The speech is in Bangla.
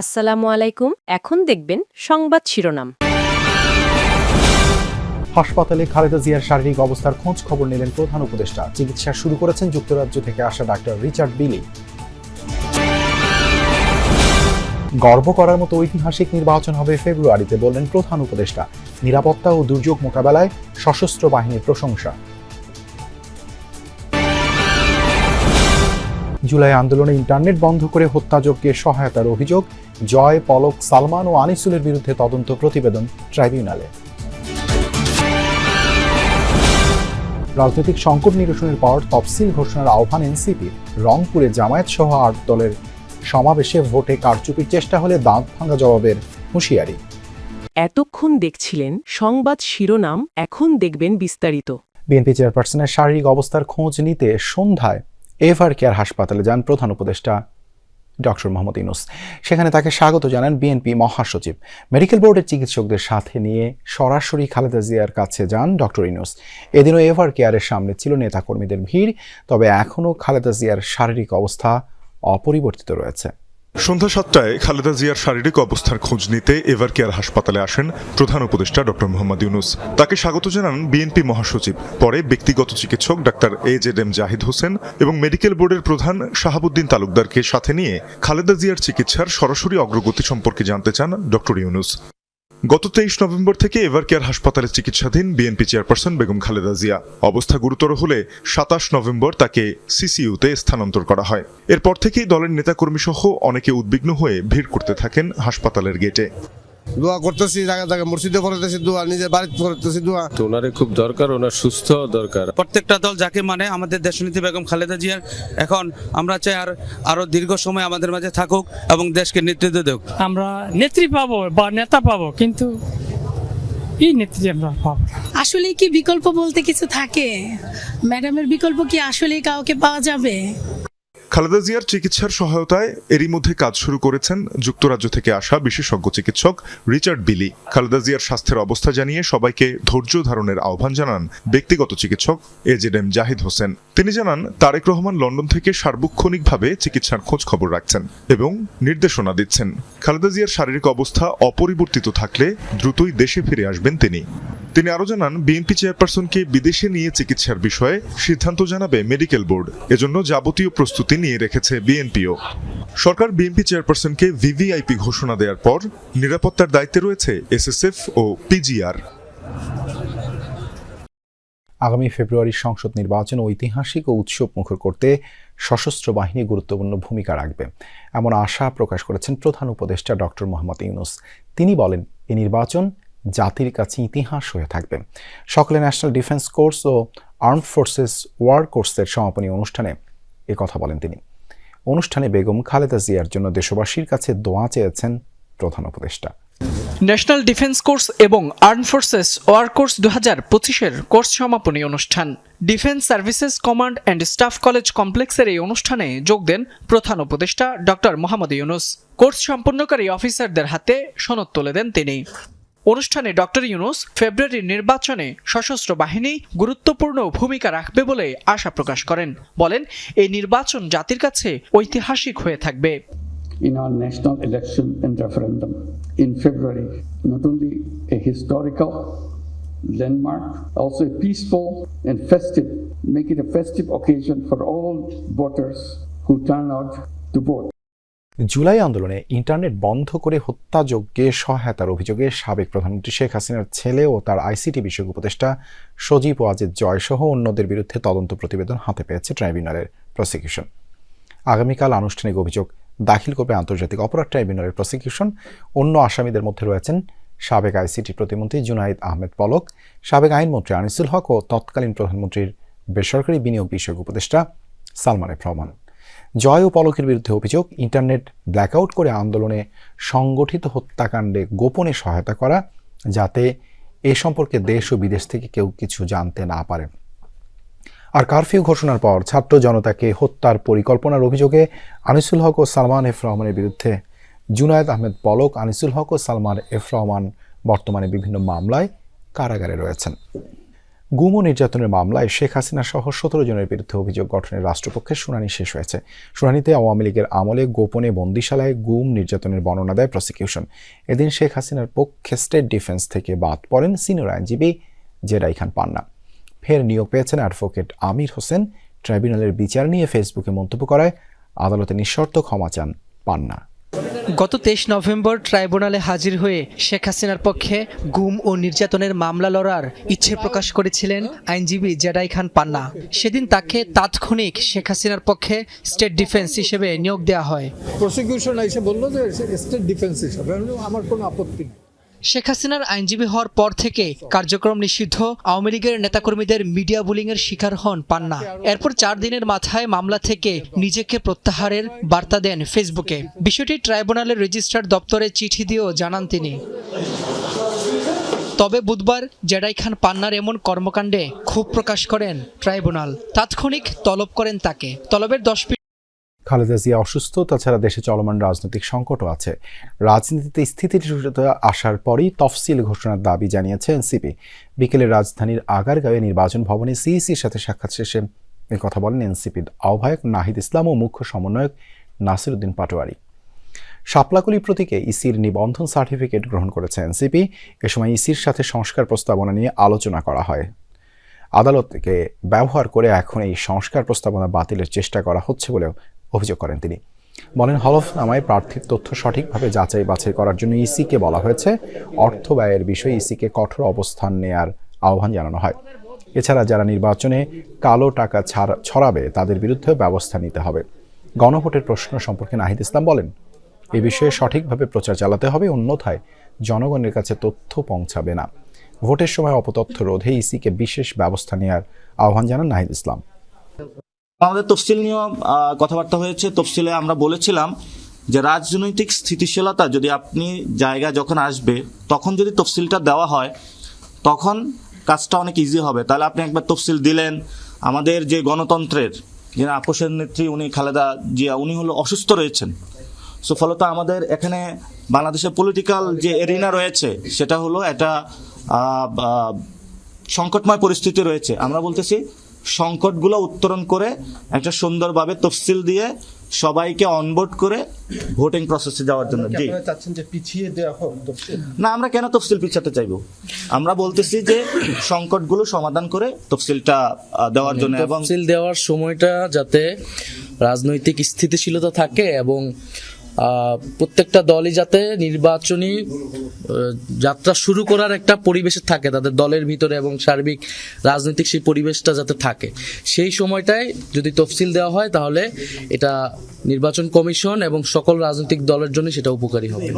আসসালামু আলাইকুম। এখন দেখবেন সংবাদ শিরোনাম। হাসপাতালে খালেদা জিয়ার শারীরিক অবস্থার খোঁজ খবর নিলেন প্রধান উপদেষ্টা। চিকিৎসা শুরু করেছেন যুক্তরাজ্য থেকে আসা ডাক্তার রিচার্ড বিলি। গর্ব করার মতো ঐতিহাসিক নির্বাচন হবে ফেব্রুয়ারিতে, বললেন প্রধান উপদেষ্টা। নিরাপত্তা ও দুর্যোগ মোকাবেলায় সশস্ত্র বাহিনীর প্রশংসা। জুলাই আন্দোলনে ইন্টারনেট বন্ধ করে হত্যাযজ্ঞে সহায়তার অভিযোগ। জয়, পলক, সালমান ও আনিসুলের বিরুদ্ধে তদন্ত প্রতিবেদন ট্রাইব্যুনালে। রাজনৈতিক সংকট নিরসনের পর তফসিল ঘোষণার আহ্বান এনসিপির। রংপুরে জামায়াত সহ ৮ দলের সমাবেশে ভোটে কারচুপির চেষ্টা হলে দাঁত ভাঙা জবাবের হুঁশিয়ারি। এতক্ষণ দেখছিলেন সংবাদ শিরোনাম, এখন দেখবেন বিস্তারিত। বিএনপি চেয়ারপারসনের শারীরিক অবস্থার খোঁজ নিতে সন্ধ্যায় এভার কেয়ার হাসপাতালে যান প্রধান উপদেষ্টা ডক্টর মোহাম্মদ ইউনূস। সেখানে তাকে স্বাগত জানান বিএনপি মহাসচিব। মেডিকেল বোর্ডের চিকিৎসকদের সাথে নিয়ে সরাসরি খালেদা জিয়ার কাছে যান ডক্টর ইউনূস। এদিনও এভার কেয়ারের সামনে ছিল নেতাকর্মীদের ভিড়। তবে এখনও খালেদা জিয়ার শারীরিক অবস্থা অপরিবর্তিত রয়েছে। সন্ধ্যা ৭টায় খালেদা জিয়ার শারীরিক অবস্থার খোঁজ নিতে এভার কেয়ার হাসপাতালে আসেন প্রধান উপদেষ্টা ডক্টর মোহাম্মদ ইউনূস। তাকে স্বাগত জানান বিএনপি মহাসচিব। পরে ব্যক্তিগত চিকিৎসক ডাক্তার AJM জাহিদ হোসেন এবং মেডিকেল বোর্ডের প্রধান শাহাবুদ্দিন তালুকদারকে সাথে নিয়ে খালেদা জিয়ার চিকিৎসার সরাসরি অগ্রগতি সম্পর্কে জানতে চান ডক্টর ইউনূস। গত ২৩ নভেম্বর থেকে এভার কেয়ার হাসপাতালে চিকিৎসাধীন বিএনপি চেয়ারপারসন বেগম খালেদা জিয়া। অবস্থা গুরুতর হলে ২৭ নভেম্বর তাকে সিসিইউতে স্থানান্তর করা হয়। এরপর থেকেই দলের নেতাকর্মী সহ অনেকে উদ্বিগ্ন হয়ে ভিড় করতে থাকেন হাসপাতালের গেটে। দোয়া করতেছি, জায়গা জায়গায় মসজিদে করতেছি দোয়া, নিজের বাড়িতে করতেছি দোয়া। ওনারে খুব দরকার, ওনার সুস্থ দরকার। প্রত্যেকটা দল যাকে মানে আমাদের দেশনেত্রী বেগম খালেদা জিয়ার এখন আমরা চাই আরো দীর্ঘ সময় আমাদের মাঝে থাকুক এবং দেশকে নেতৃত্ব দেব। আমরা নেত্রী পাবো বা নেতা পাবো, কিন্তু এই নেত্রী আমরা পাবো। আসলে কি বিকল্প বলতে কিছু থাকে? ম্যাডামের বিকল্প কি আসলে কাউকে পাওয়া যাবে? খালেদা জিয়ার চিকিৎসার সহায়তায় এরই মধ্যে কাজ শুরু করেছেন যুক্তরাজ্য থেকে আসা বিশেষজ্ঞ চিকিৎসক রিচার্ড বিলি। খালেদা জিয়ার স্বাস্থ্যের অবস্থা জানিয়ে সবাইকে ধৈর্য ধারণের আহ্বান জানান ব্যক্তিগত চিকিৎসক AJM জাহিদ হোসেন। তিনি জানান, তারেক রহমান লন্ডন থেকে সার্বক্ষণিকভাবে চিকিৎসার খোঁজ খবর রাখছেন এবং নির্দেশনা দিচ্ছেন। খালেদা জিয়ার শারীরিক অবস্থা অপরিবর্তিত থাকলে দ্রুতই দেশে ফিরে আসবেন তিনি আরো জানান, বিএনপি চেয়ারপারসনকে বিদেশে নিয়ে চিকিৎসার বিষয়ে সিদ্ধান্ত জানাবে মেডিকেল বোর্ড। এজন্য যাবতীয় প্রস্তুতি নিয়ে রেখেছে বিএনপিও। সরকার বিএনপি চেয়ারপারসনকে ভিভিআইপি ঘোষণা দেওয়ার পর নিরাপত্তার দায়িত্বে রয়েছে SSF ও PGR। আগামী ফেব্রুয়ারির সংসদ নির্বাচন ঐতিহাসিক ও উৎসব মুখর করতে সশস্ত্র বাহিনী গুরুত্বপূর্ণ ভূমিকা রাখবে, এমন আশা প্রকাশ করেছেন প্রধান উপদেষ্টা ডক্টর মোহাম্মদ ইউনূস। তিনি বলেন, এই নির্বাচন জাতির কাছে ইতিহাস হয়ে থাকবে। সকালে ন্যাশনাল ডিফেন্স কোর্স ও আর্মড ফোর্সেস ওয়ার কোর্সের সমাপনী অনুষ্ঠানে কথা বলেন তিনি। অনুষ্ঠানে বেগম খালেদা জিয়ার জন্য দেশবাসীর কাছে দোয়া চেয়েছেন প্রধান উপদেষ্টা। ন্যাশনাল ডিফেন্স কোর্স এবং আর্মড ফোর্সেস ওয়ার কোর্স ২০২৫-এর কোর্স সমাপনী অনুষ্ঠান defence services command and staff college কমপ্লেক্সের এই অনুষ্ঠানে যোগ দেন প্রধান উপদেষ্টা ডক্টর মোহাম্মদ ইউনূস। কোর্স সম্পন্নকারী অফিসারদের হাতে সনদ তুলে দেন তিনি। অনুষ্ঠানে ডক্টর ইউনূস ফেব্রুয়ারির নির্বাচনে সশস্ত্র বাহিনী গুরুত্বপূর্ণ ভূমিকা রাখবে বলে আশা প্রকাশ করেন। বলেন, এই নির্বাচন জাতির কাছে ঐতিহাসিক হয়ে থাকবে। In our national election and referendum in February, not only a historical landmark, also a peaceful and festive, make it a festive occasion for all voters who turn out to vote. July আন্দোলনে ইন্টারনেট বন্ধ করে হত্যাযজ্ঞে সহায়তার অভিযোগে সাবেক প্রধানমন্ত্রী শেখ হাসিনার ছেলে ও তার আইসিটি বিষয়ক উপদেষ্টা সজীব ওয়াজেদ জয় সহ অন্যদের বিরুদ্ধে তদন্ত প্রতিবেদন হাতে পেয়েছে ট্রাইব্যুনালের প্রসিকিউশন। আগামীকাল আনুষ্ঠানিক অভিযোগ দাখিল করবে আন্তর্জাতিক অপরাধ ট্রাইব্যুনালের প্রসিকিউশন। অন্য আসামিদের মধ্যে রয়েছেন সাবেক আইসিটি প্রতিমন্ত্রী জুনাইদ আহমেদ পলক, সাবেক আইনমন্ত্রী আনিসুল হক ও তৎকালীন প্রধানমন্ত্রীর বেসরকারি বিনিয়োগ বিষয়ক উপদেষ্টা সালমান এফ রহমান। জয় ও পলকের বিরুদ্ধে অভিযোগ, ইন্টারনেট ব্ল্যাকআউট করে আন্দোলনে সংগঠিত হত্যাকাণ্ডে গোপনে সহায়তা করা, যাতে এ সম্পর্কে দেশ ও বিদেশ থেকে কেউ কিছু জানতে না পারে। আর কারফিউ ঘোষণার পর ছাত্র জনতাকে হত্যার পরিকল্পনার অভিযোগে আনিসুল হক ও সালমান এফ রহমানের বিরুদ্ধে জুনায়েদ আহমেদ পলক, আনিসুল হক ও সালমান এফ রহমান বর্তমানে বিভিন্ন মামলায় কারাগারে রয়েছেন। গুম ও নির্যাতনের মামলায় শেখ হাসিনা সহ 17 জনের বিরুদ্ধে অভিযোগ গঠনের রাষ্ট্রপক্ষের শুনানি শেষ হয়েছে। শুনানিতে আওয়ামী লীগের আমলে গোপনে বন্দিশালায় গুম নির্যাতনের বর্ণনা দেয় প্রসিকিউশন। এদিন শেখ হাসিনার পক্ষে স্টেট ডিফেন্স থেকে বাদ পড়েন সিনিয়র আইনজীবী জেরাই খান পান্না। ফের নিয়োগ পেয়েছেন অ্যাডভোকেট আমির হোসেন। ট্রাইব্যুনালের বিচার নিয়ে ফেসবুকে মন্তব্য করায় আদালতে নিঃশর্ত ক্ষমা চান পান্না। গত 23 নভেম্বর ট্রাইব্যুনালে হাজির হয়ে শেখ হাসিনার পক্ষে গুম ও নির্যাতনের মামলা লড়ার ইচ্ছে প্রকাশ করেছিলেন আইনজীবী জেরাই খান পান্না। সেদিন তাকে তাৎক্ষণিক শেখ হাসিনার পক্ষে স্টেট ডিফেন্স হিসেবে নিয়োগ দেওয়া হয়। প্রসিকিউশন এসে বললো যে স্টেট ডিফেন্স হিসেবে, আমার কোনো আপত্তি নেই। শেখ হাসিনার আইনজীবী হওয়ার পর থেকে কার্যক্রম নিষিদ্ধ আওয়ামী লীগের নেতাকর্মীদের মিডিয়া বুলিংয়ের শিকার হন পান্না। এরপর 4 দিনের মাথায় মামলা থেকে নিজেকে প্রত্যাহারের বার্তা দেন ফেসবুকে। বিষয়টি ট্রাইব্যুনালের রেজিস্ট্রার দপ্তরে চিঠি দিয়েও জানান তিনি। তবে বুধবার জেরাই খান পান্নার এমন কর্মকাণ্ডে ক্ষোভ প্রকাশ করেন ট্রাইব্যুনাল। তাৎক্ষণিক তলব করেন তাকে। তলবের 10 খালেদা জিয়া অসুস্থ, তাছাড়া দেশে চলমান রাজনৈতিক সংকটও আছে। রাজনীতিতে স্থিতিশীলতা আসার পরই তফসিল ঘোষণার দাবি জানিয়েছে এনসিপি। বিকেলে রাজধানীর আগারগাঁওয়ে নির্বাচন ভবনে সিইসির সাথে সাক্ষাৎ শেষে কথা বলেন এনসিপির আহ্বায়ক নাহিদ ইসলাম ও মুখ্য সমন্বয়ক নাসির উদ্দিন পাটোয়ারি। শাপলাকলি প্রতীকে ইসির নিবন্ধন সার্টিফিকেট গ্রহণ করেছে এনসিপি। এ সময় ইসির সাথে সংস্কার প্রস্তাবনা নিয়ে আলোচনা করা হয়। আদালতকে ব্যবহার করে এখন এই সংস্কার প্রস্তাবনা বাতিলের চেষ্টা করা হচ্ছে বলেও অভিযোগ করেন তিনি। বলেন, হলফনামায় প্রার্থীর তথ্য সঠিকভাবে যাচাই বাছাই করার জন্য ইসিকে বলা হয়েছে। অর্থ ব্যয়ের বিষয়ে ইসিকে কঠোর অবস্থান নেয়ার আহ্বান জানানো হয়। এছাড়া যারা নির্বাচনে কালো টাকা ছড়াবে তাদের বিরুদ্ধে ব্যবস্থা নিতে হবে। গণভোটের প্রশ্ন সম্পর্কে নাহিদ ইসলাম বলেন, এ বিষয়ে সঠিকভাবে প্রচার চালাতে হবে, অন্যথায় জনগণের কাছে তথ্য পৌঁছাবে না। ভোটের সময় অপতথ্য রোধে ইসিকে বিশেষ ব্যবস্থা নেয়ার আহ্বান জানান নাহিদ ইসলাম। আমাদের তফসিল নিয়ে কথাবার্তা হয়েছে। তফসিলে আমরা বলেছিলাম যে রাজনৈতিক স্থিতিশীলতা যদি আপনি জায়গা যখন আসবে তখন যদি তফসিলটা দেওয়া হয় তখন কাজটা অনেক ইজি হবে। তাহলে আপনি একবার তফসিল দিলেন, আমাদের যে গণতন্ত্রের যে আপোষের নেত্রী উনি খালেদা জিয়া উনি হলো অসুস্থ রয়েছেন। সো ফলত আমাদের এখানে বাংলাদেশের পলিটিক্যাল যে এরিনা রয়েছে সেটা হলো একটা সংকটময় পরিস্থিতি রয়েছে। আমরা বলতেছি সংকটগুলো উত্তরণ করে একটা সুন্দরভাবে তফসিল দিয়ে সবাইকে অনবোর্ড করে ভোটিং প্রসেসে যাওয়ার জন্য। জি, চাচ্ছেন যে পিছিয়ে দেওয়া হোক তফসিল? না, আমরা কেন তফসিল পিছাতে চাইবো? আমরা বলতেছি যে সংকটগুলো সমাধান করে তফসিলটা দেওয়ার জন্য, এবং তফসিল দেওয়ার সময়টা যাতে রাজনৈতিক স্থিতিশীলতা থাকে এবং প্রত্যেকটা দলই যাতে নির্বাচনী যাত্রা শুরু করার একটা পরিবেশে থাকে তাদের দলের ভিতরে, এবং সার্বিক রাজনৈতিক সেই পরিবেশটা যাতে থাকে, সেই সময়টায় যদি তফসিল দেওয়া হয় তাহলে এটা নির্বাচন কমিশন এবং সকল রাজনৈতিক দলের জন্য সেটা উপকারী হবে।